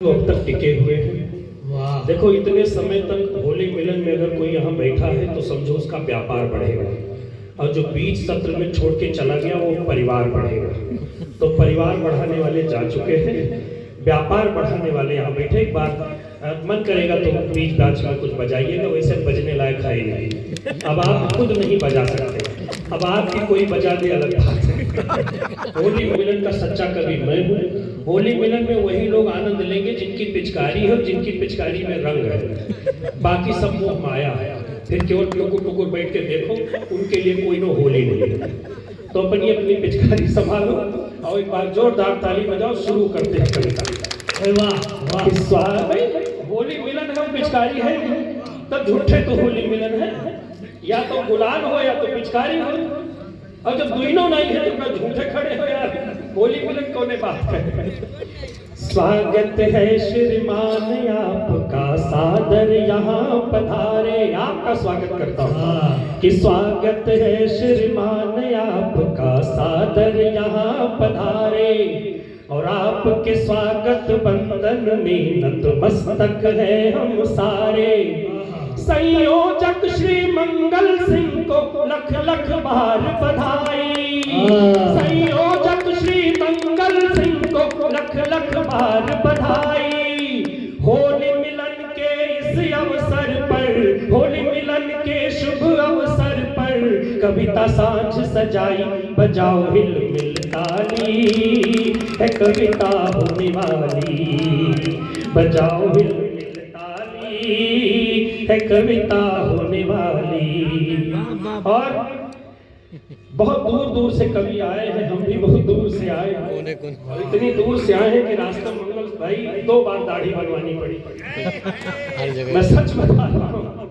तो अब तक टिके हुए हैं। देखो इतने समय तक होली मिलन में अगर कोई यहाँ बैठा है तो समझो उसका व्यापार बढ़ेगा, और जो बीच सत्र में छोड़ के चला गया वो परिवार बढ़ेगा। तो परिवार बढ़ाने वाले जा चुके हैं, व्यापार बढ़ाने वाले यहाँ बैठे। एक बार मन करेगा तो बीच बैच में कुछ बजाइएगा, वैसे बजने लायक है ही नहीं। अब आप खुद नहीं बजा सकते, अब आपकी कोई बजा दे अलग बात है। होली मिलन का सच्चा कवि मैं हूँ। होली मिलन में वही लोग आनंद लेंगे जिनकी पिचकारी है और जिनकी पिचकारी में रंग है, बाकी सब मोह माया है। फिर केवल टुकुर टुकुर बैठ के देखो, उनके लिए कोई नो होली नहीं है। तो अपनी अपनी पिचकारी संभालो और एक बार जोरदार ताली बजाओ। शुरू करते हैं कविता। वाह वाह, भाई होली मिलन है, पिचकारी है, तब झूठे तो होली मिलन है। या तो गुलाल हो या तो पिचकारी हो, और जब दोनों नहीं है तो झूठे खड़े हो यार। होली मिलन कौन बात है। स्वागत है श्रीमान आपका सादर यहाँ पधारे। आपका स्वागत करता हूँ कि स्वागत है श्रीमान आपका सादर यहाँ पधारे, और आपके स्वागत बंधन में नतमस्तक है हम सारे। संयोजक श्री मंगल सिंह को लख लख बार बधाई। संयोजक श्री मंगल सिंह को लख लख बार बधाई। होली मिलन के इस अवसर पर, होली मिलन के शुभ अवसर पर कविता सांझ सजाई, बजाओ हिल मिल ताली, है कविता होने वाली। बजाओ हिल मिल ताली, है कविता होने वाली। और बहुत दूर दूर से कवि आए हैं, हम भी बहुत दूर से आए हैं, और इतनी दूर से आए हैं कि रास्ता मंगल भाई 2 बार दाढ़ी बनवानी पड़ी। मैं सच बता रहा हूँ,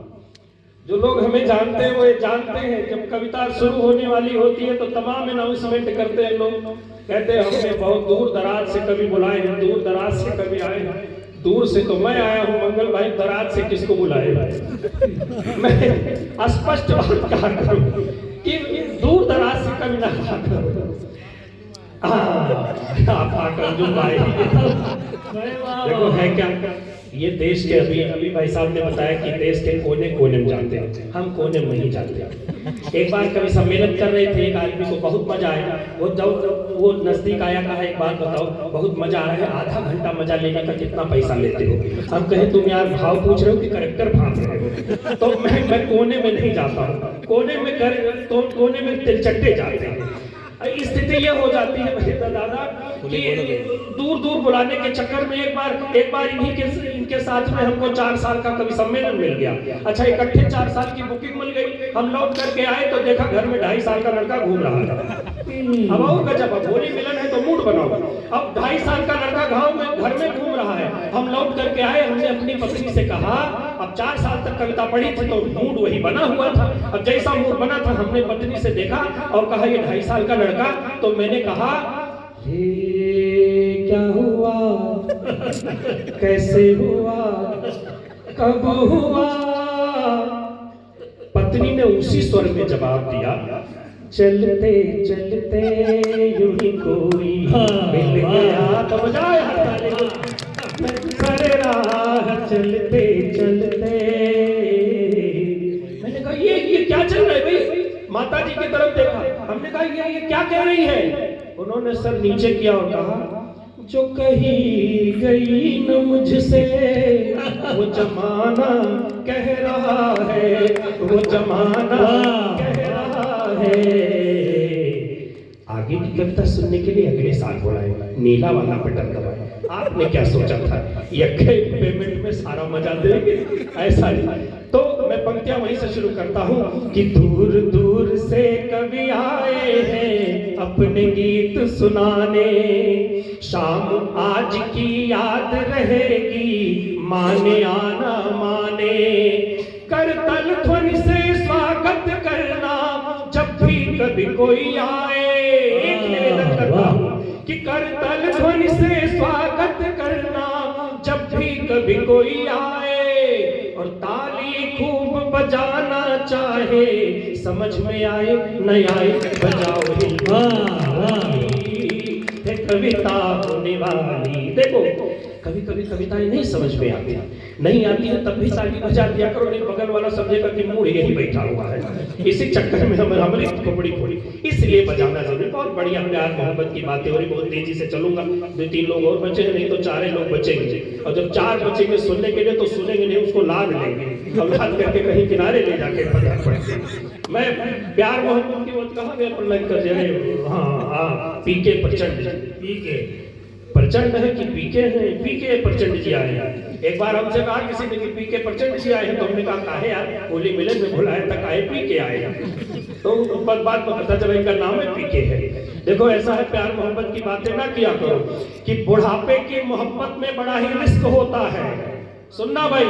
जो लोग हमें जानते हैं वो ये जानते हैं, जब कविता शुरू होने वाली होती है तो तमाम अनाउंसमेंट करते हैं लोग, कहते हैं हमने बहुत दूर दराज से कवि बुलाए हैं, दूर दराज से कवि आए हैं। दूर से तो मैं आया हूँ मंगल भाई, दराज से किसको बुलाए। मैं स्पष्ट बात कहा करूँ कि दूर दराज से कभी ना कहा करो। आप आकर जो भाई देखो है क्या, ये देश के अभी भाई साहब ने बताया कि देश के कोने कोने में जाते हैं, हम कोने में नहीं जाते। एक बार कभी सम्मेलन कर रहे थे, एक आदमी को बहुत मजा आया। वो जब वो नजदीक आया, कहा एक बात बताओ, बहुत मजा आ रहा है, आधा घंटा मजा लेने का कितना पैसा लेते हो। हम कहे तुम यार भाव पूछ रहे हो कि करेक्टर भाग रहे हो। तो मैं कोने में नहीं जाता हूँ, कोने में तो कोने में तिलचट्टे जाते हैं। स्थिति ये हो जाती है मेरे दादा कि दूर दूर बुलाने के चक्कर में एक बार इनके साथ में हमको 4 साल का कवि सम्मेलन मिल गया। अच्छा, इकट्ठे 4 साल की बुकिंग मिल गई। हम लौट करके आए तो देखा घर में 2.5 साल का लड़का घूम रहा है। अब और गजब, अब होली मिलन है तो मूड बनाओ। अब 2.5 साल का लड़का गाँव में घर में घूम रहा है। हम लौट करके आए, हमने अपनी पत्नी से कहा, अब 4 साल तक कविता पढ़ी थी तो मूड वही बना हुआ था। अब जैसा मूड बना था हमने पत्नी से देखा और कहा ये 2.5 साल का लड़का। तो मैंने कहा ये क्या हुआ, कैसे हुआ, कब हुआ। पत्नी ने उसी स्वर में जवाब दिया, चलते चलते यूं ही कोई मिल गया। तो बजाए चलते चलते। मैंने कहा ये क्या चल रहा है भाई। माता जी की तरफ देखा, हमने कहा ये क्या कह रही है। उन्होंने सर नीचे किया और कहा, जो कही गई न मुझसे वो जमाना कह रहा है, वो जमाना कह रहा है। आगे की कविता सुनने के लिए अगले साल बुलाए, नीला वाला बटन दबाए। आपने क्या सोचा था ये पेमेंट में सारा मजा देंगे, ऐसा नहीं। तो मैं पंक्तियां वहीं से शुरू करता हूँ कि दूर दूर से कवि आए हैं अपने गीत सुनाने। शाम आज की याद रहेगी, माने आना माने। करतल ध्वनि से स्वागत करना जब भी कभी कोई आए। एक निवेदन करता हूँ कि करतल ध्वनि से स्वागत करना जब भी कभी कोई आए, और ताली खूब बजाना चाहे, समझ में आए न आए बजाओ हिल। कविता होने वाली। देखो कभी कभी कविताएं नहीं समझ में आती, नहीं आती है तब भी ताली बजा दिया करो, नहीं बगल वाला समझेगा कि मूड यही बैठा हुआ है, इसी चक्कर में हमारी खोपड़ी खोली, इसलिए बजाना जरूरी। बहुत बढ़िया प्यार मोहब्बत की बातें हो रही, बहुत तेजी से चलूंगा, 2-3 लोग और बचे, नहीं तो 4 ही लोग बचेंगे, और जब 4 बचेंगे सुनने के लिए तो सुनेंगे नहीं, उसको लाद लेंगे और लाद करके कहीं किनारे ले जाके पता पड़ेगा। मैं प्यार मोहब्बत की बात कहाँ गया पर कर दे। हाँ पीके प्रचंड, पीके प्रचंड है कि पीके हैं, पीके प्रचंड जी आए हैं। एक बार हमसे कहा किसी ने कि पीके प्रचंड जी आए हैं, तो हमने कहा काहे यार, होली मिलन में बुलाया था, काहे पीके आए हैं, तो बात में पता चला इनका नाम है पीके है। देखो ऐसा है, प्यार मोहब्बत की बातें ना किया करो कि बुढ़ापे की मोहब्बत में बड़ा ही रिस्क होता है। सुनना भाई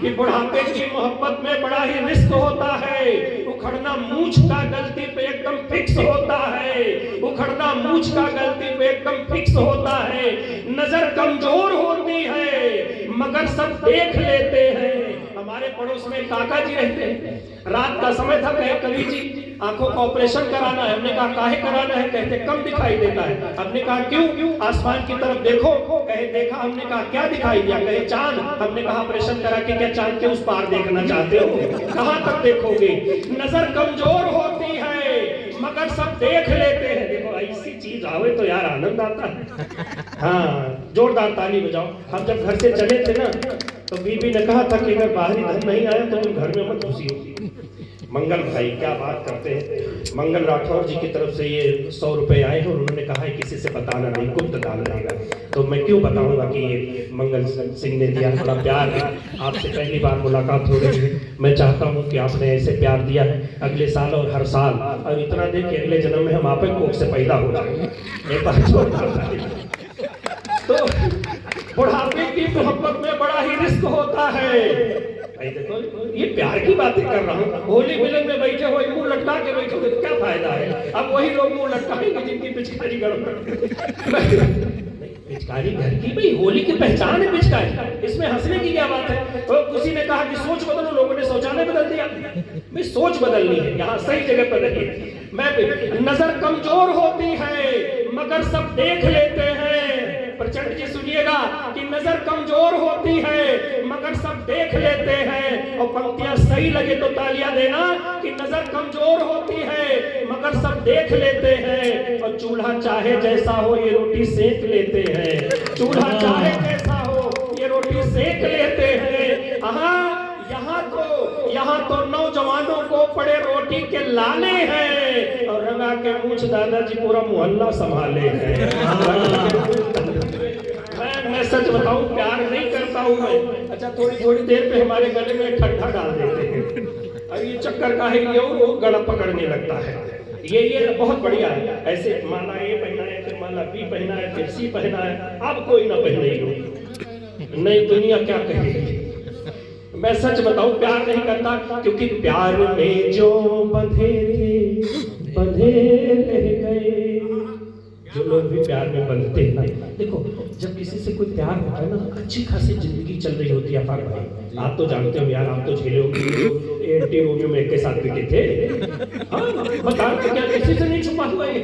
कि बुढ़ापे की मोहब्बत में बड़ा ही रिस्क होता है। उखड़ना मूंछ का गलती पे एकदम फिक्स होता है, उखड़ना मूंछ का गलती पे एकदम फिक्स होता है। नजर कमजोर होती है मगर सब देख लेते हैं। हमारे पड़ोस में काका जी रहते हैं, रात का समय था, कहे कवि जी आंखों का ऑपरेशन कराना है। हमने कहा काहे कराना है? कहते कम दिखाई देता है। हमने कहा क्यों? आसमान की तरफ देखो। कहे देखा। हमने कहा क्या दिखाई दिया? कहे चांद। हमने कहा ऑपरेशन करा के क्या चांद के उस पार देखना चाहते हो? कहां तक देखोगे? नजर कमजोर होती है मगर सब देख लेते हैं। देखो ऐसी चीज आवे तो यार आनंद आता है। हाँ जोरदार ताली बजाओ। हम जब घर से चले थे ना तो बीबी ने कहा था कि अगर बाहरी धन नहीं आया तो तुम घर में मत घुसियो। मंगल भाई क्या बात करते हैं। मंगल राठौर जी की तरफ से ये 100 रुपए आए हैं और उन्होंने कहा है किसी से बताना नहीं, गुप्त दान रहेगा। तो मैं क्यों बताऊंगा कि ये मंगल सिंह ने दिया। बड़ा प्यार है, आपसे पहली बार मुलाकात हो रही है। मैं चाहता हूँ कि आपने ऐसे प्यार दिया है अगले साल और हर साल, और इतना दे कि अगले जन्म में हम आप कोख से पैदा हो जाए। एक बात तो बुढ़ापे की मोहब्बत में बड़ा ही रिस्क होता है। देखो ये प्यार की बातें कर रहा हूँ। होली मिलन में बैठे हो मुंह लटका के बैठोगे तो क्या फायदा है? अब वही लोग मुंह लटकाएंगे जिनकी पिचकारी गड़बड़। पिचकारी घर की भाई, होली की पहचान है पिचकारी, इसमें हंसने की क्या बात है? तो किसी ने कहा कि सोच बदलो, लोगों ने शौचालय बदल दिया। भाई सोच बदलनी है, यहाँ सही जगह पर रहिए। मैं नजर कमजोर होती है मगर सब देख लेते हैं। प्रचंड जी सुनिएगा कि नजर कमजोर होती है मगर सब देख लेते हैं। और पंक्तियां सही लगे तो तालियां देना कि नजर कमजोर होती है मगर सब देख लेते हैं। और चूल्हा चाहे जैसा हो ये रोटी सेक लेते हैं। चूल्हा चाहे जैसा हो ये रोटी सेक लेते हैं। यहाँ तो नौजवानों को पड़े रोटी के लाले हैं और रंगा के मूछ दादाजी पूरा मोहल्ला संभाले हैं। मैं सच बताऊं प्यार नहीं करता हूं मैं। अच्छा थोड़ी देर पे हमारे गले में ठंडा डाल देते हैं। अब ये चक्कर का है, ये वो गला पकड़ने लगता है। ये बहुत बढ़िया है। ऐसे माला ए पहना है, फिर माला बी पहना है, फिर सी पहना है। अब कोई ना पहने लो, नहीं दुनिया क्या कहेगी। मैं सच बताऊं प्यार नहीं करता, क्योंकि प्यार में जो बंधे रह गए। जो लोग भी प्यार में बंधते हैं ना, देखो जब किसी से कोई प्यार होता है ना, अच्छी खासी जिंदगी चल रही होती है। अफाक भाई आप तो जानते हो यार, आप तो झेले हो, एंटी रोमियो में एक के साथ पिटे थे। हाँ बता क्या किसी से नहीं छुपा हुआ है।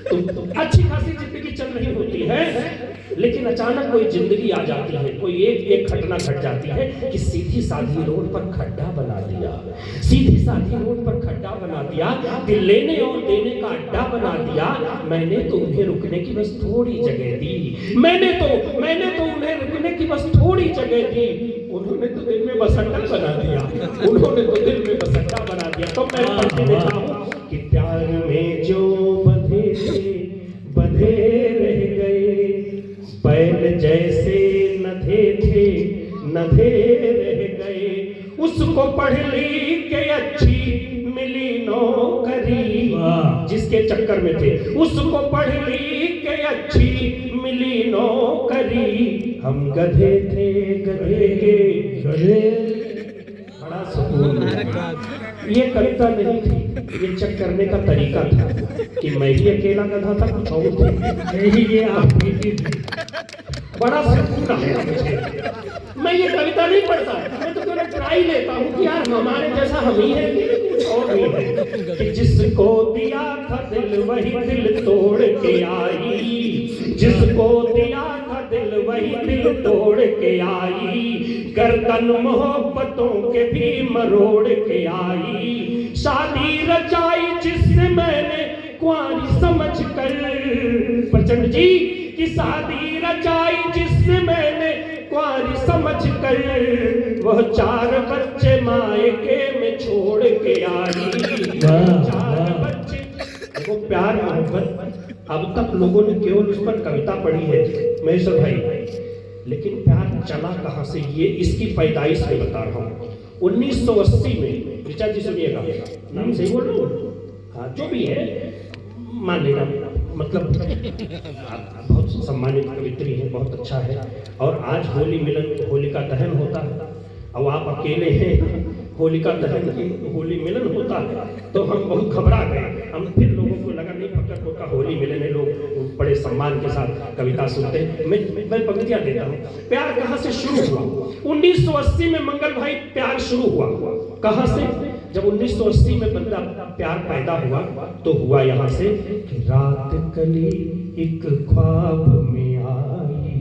तो अच्छी खासी जिंदगी चल रही होती है, लेकिन अचानक कोई जिंदगी आ जाती है, कोई एक घटना घट जाती है कि सीधी साधी रोड पर खड्डा बना दिया। सीधी साधी रोड पर खड्डा बना दिया, दिल लेने और देने का अड्डा बना दिया। मैंने तो उन्हें रुकने की बस थोड़ी जगह दी। मैंने तो उन्हें रुकने की बस थोड़ी जगह दी। उन्होंने तो दिल में बस अड्डा बना दिया। उन्होंने तो दिल में बस अड्डा बना दिया। तो मैं पढ़ते देखा हूँ कि प्यार में जो बंधे रह गए, बैल जैसे नधे रह गए। उसको पढ़ लिख के अच्छी मिली नौकरी, जिसके चक्कर में थे। उसको पढ़ लिख के अच्छी मिली नौकरी। हम गधे थे, गधे बड़ा सुकून। ये कविता नहीं थी, ये चेक करने का तरीका था कि मैं ही अकेला गधा था, कुछ और थे नहीं, ये आप थी। बड़ा सुकून है मुझे। मैं ये कविता नहीं पढ़ता, मैं तो केवल ट्राई लेता हूँ कि यार हमारे जैसा हम ही है, कुछ और नहीं है। कि जिसको दिया था दिल वही दिल तोड़ के आई, जिसको दिया था दिल दिल वही दिल तोड़ के आई, गर्दन मोहब्बतों के भी मरोड़ के आई। शादी रचाई जिससे मैंने कुंवारी समझ कर, प्रचंड जी की शादी रचाई जिससे मैंने कुंवारी समझ कर, वह 4 बच्चे मायके में छोड़ के आई। 4 बच्चे। देखो प्यार मोहब्बत अब तक लोगों ने केवल उस पर कविता पढ़ी है महेश्वर भाई, लेकिन प्यार चला कहां से ये इसकी पैदाइश में बता रहा हूं। 1980 में, ऋचा जी सुनिएगा, नाम सही बोल रहा हूं? हाँ जो भी है मान लेना, मतलब आप बहुत सम्मानित कवित्री हैं, बहुत अच्छा है। और आज होली मिलन, होलिका दहन होता है, अब आप अकेले हैं, होलिका दहन होली मिलन होता है, तो हम बहुत घबरा गए। हम फिर लोगों को लगा नहीं पकड़ का होली मिलन है, लोग बड़े सम्मान के साथ कविता सुनते हैं। मैं पंक्तियां देता हूँ। प्यार कहाँ से शुरू हुआ? 1980 में मंगल भाई प्यार शुरू हुआ। कहाँ से? जब 1980 में बंदा प्यार पैदा हुआ तो हुआ यहाँ से कि रात कली एक ख्वाब में आई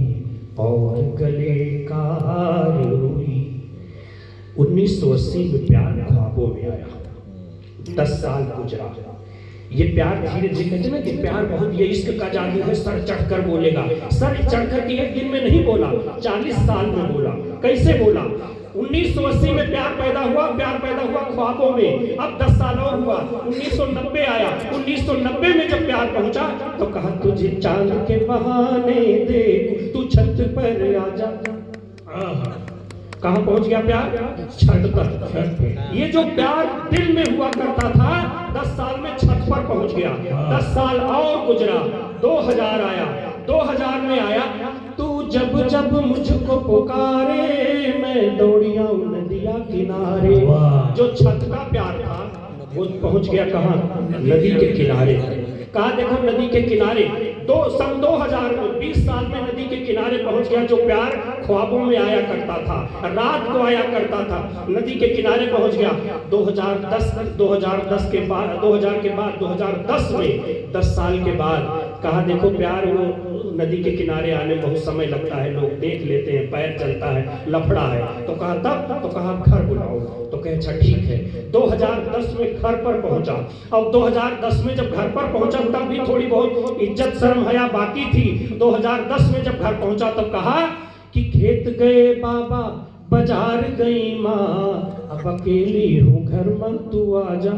और गले का हार हुई। 1980 में प्यार ख्वाबों में आया, 10 साल गुजरा। ये प्यार धीरे धीरे, कहते ना कि प्यार बहुत, ये इश्क का जादू है, सर चढ़कर बोलेगा। सर चढ़कर के एक दिन में नहीं बोला, 40 साल में बोला। कैसे बोला? 1980 में प्यार पैदा हुआ ख्वाबों में। अब 10 साल और हुआ, 1990 आया। 1990 में जब प्यार पहुंचा तो कहा तुझे चांद के बहाने देख, तू छत पर आजा। कहां पहुंच गया प्यार? छत पर। ये जो प्यार दिल में हुआ करता था 10 साल में छत पर पहुंच गया। 10 साल और गुजरा, 2000 आया। 2000 में आया, तू जब जब मुझको पुकारे मैं दौड़ी आऊं नदिया किनारे। जो छत का प्यार था वो पहुंच गया कहां? नदी के किनारे। कहा देखो नदी के किनारे, सन 2000 में 20 साल में नदी के किनारे पहुंच गया। जो प्यार ख्वाबों में आया करता था, रात को आया करता था, नदी के किनारे पहुंच गया। 2010 के बाद 2010 में 10 साल के बाद कहा देखो प्यार वो नदी के किनारे आने बहुत समय लगता है, लोग देख लेते हैं, पैर चलता है, लफड़ा है। तो कहा तब, तो कहा घर बुलाओ। तो कहे अच्छा ठीक है। 2010 में घर पर पहुंचा। अब 2010 में जब घर पर पहुंचा तब भी थोड़ी बहुत इज्जत शर्म हया बाकी थी। 2010 में जब घर पहुंचा तब कहा कि खेत गए बाबा, बाजार गई माँ, अब अकेली हूँ घर में, तू आजा।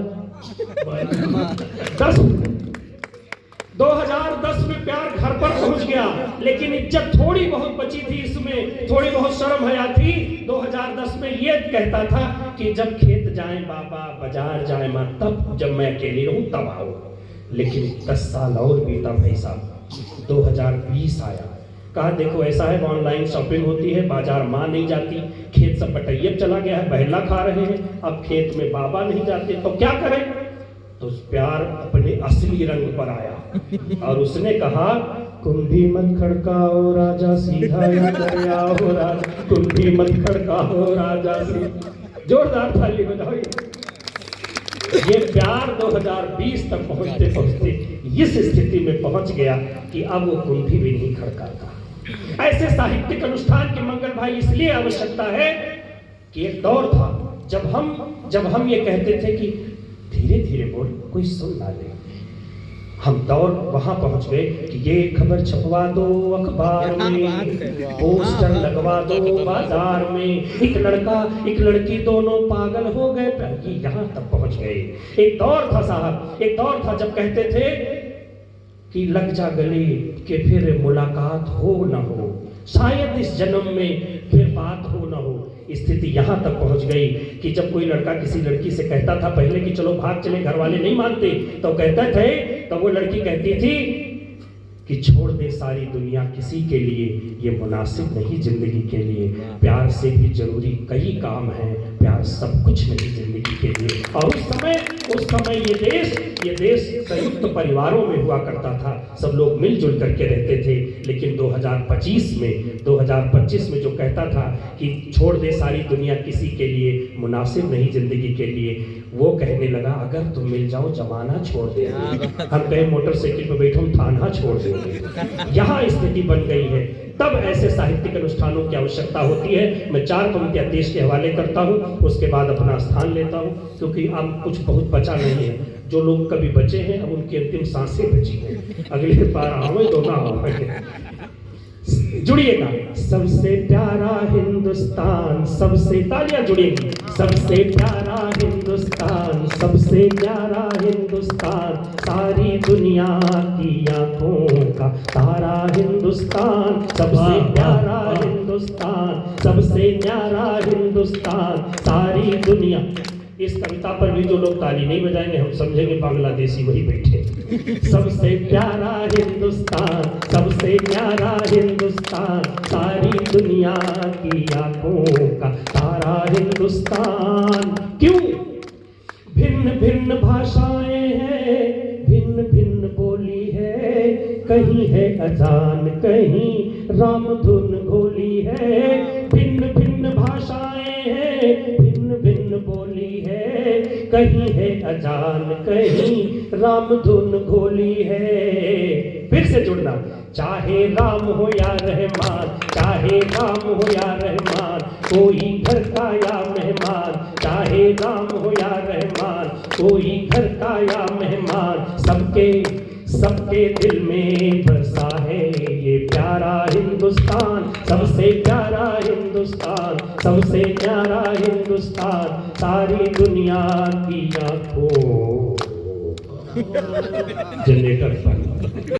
2010 में प्यार घर पर पहुंच गया, लेकिन इज्जत थोड़ी बहुत बची थी, इसमें थोड़ी बहुत शर्म हया थी। 2010 में ये कहता था कि जब खेत जाए बाबा, बाजार जाए माँ, तब जब मैं अकेली रहूं तब आओ। लेकिन 10 साल और बीता भाई साहब। 2020 आया। कहा देखो ऐसा है, ऑनलाइन शॉपिंग होती है, बाजार माँ नहीं जाती, खेत सब बटैयब चला गया है, बहला खा रहे हैं, अब खेत में बाबा नहीं जाते, तो क्या करें? तो प्यार अपने असली रंग पर आया और उसने कहा कुंडी मत खड़काओ राजा, सीधा या दरिया हो राजा, कुंडी मत खड़काओ राजा सीधा। जोरदार ताली बजाओ। ये प्यार 2020 तक पहुंचते पहुंचते इस स्थिति में पहुंच गया कि अब वो कुंडी भी नहीं खड़काता। ऐसे साहित्यिक अनुष्ठान की मंगल भाई इसलिए आवश्यकता है कि एक दौर था जब हम ये कहते थे कि धीरे धीरे बोल, कोई सुन ना ले। हम दौर वहां पहुंच गए कि ये खबर छपवा दो अखबार में, पोस्टर लगवा दो बाजार में, एक लड़का एक लड़की दोनों पागल हो गए। यहां तक पहुंच गए। एक दौर था साहब, एक दौर था जब कहते थे कि लग जा गले कि फिर मुलाकात हो न हो, शायद इस जन्म में फिर बात हो न हो। स्थिति यहां तक पहुंच गई कि जब कोई लड़का किसी लड़की से कहता था पहले कि चलो भाग चले, घर वाले नहीं मानते, तो कहते थे, तो वो लड़की कहती थी कि छोड़ दे सारी दुनिया किसी के लिए, ये मुनासिब नहीं जिंदगी के लिए, प्यार से भी जरूरी कई काम है, प्यार सब कुछ नहीं जिंदगी के लिए। और उस समय ये देश संयुक्त परिवारों में हुआ करता था, सब लोग मिलजुल करके रहते थे। लेकिन 2025 में जो कहता था कि छोड़ दे सारी दुनिया किसी के लिए, मुनासिब नहीं जिंदगी के लिए, वो कहने लगा अगर तुम मिल जाओ जमाना छोड़ दे। हम कहे मोटरसाइकिल पर बैठो थाना छोड़ दे। यहाँ स्थिति बन गई है। तब ऐसे साहित्यिक अनुष्ठानों की आवश्यकता होती है। मैं 4 पंक्तियां देश के हवाले करता हूं, उसके बाद अपना स्थान लेता हूं, क्योंकि अब कुछ बहुत बचा नहीं है। जो लोग कभी बचे हैं अब उनकी अंतिम सांसें बची हैं, अगली बार आवे तो ना आवे। जुड़िएगा। सबसे प्यारा हिंदुस्तान, सबसे, तालियां जुड़ेगी। सबसे प्यारा हिंदुस्तान, सबसे प्यारा हिंदुस्तान, सारी दुनिया की आंखों का तारा हिंदुस्तान। सबसे प्यारा हिंदुस्तान, सबसे प्यारा हिंदुस्तान, सारी दुनिया। इस कविता पर भी जो लोग ताली नहीं बजाएंगे हम समझेंगे बांग्लादेशी वही बैठे। सबसे प्यारा हिंदुस्तान, सबसे प्यारा हिंदुस्तान, सारी दुनिया की आंखों का तारा हिंदुस्तान। क्यों? भिन्न भिन्न भाषाएं हैं, भिन्न भिन्न बोली है, कहीं है अजान कहीं राम धुन घोली है। भिन्न भिन्न भाषाएं हैं, भिन्न भिन्न बोली है, कहीं है अजान कहीं राम धुन घोली है। फिर से जुड़ना। चाहे राम हो या रहमान, चाहे राम हो या रहमान, कोई घर का या मेहमान, चाहे राम हो या रहमान, कोई घर का या मेहमान, सबके दिल में बसा है ये प्यारा हिंदुस्तान। सबसे प्यारा हिंदुस्तान, सबसे प्यारा हिंदुस्तान, सारी दुनिया की आंखों। जनरेटर पर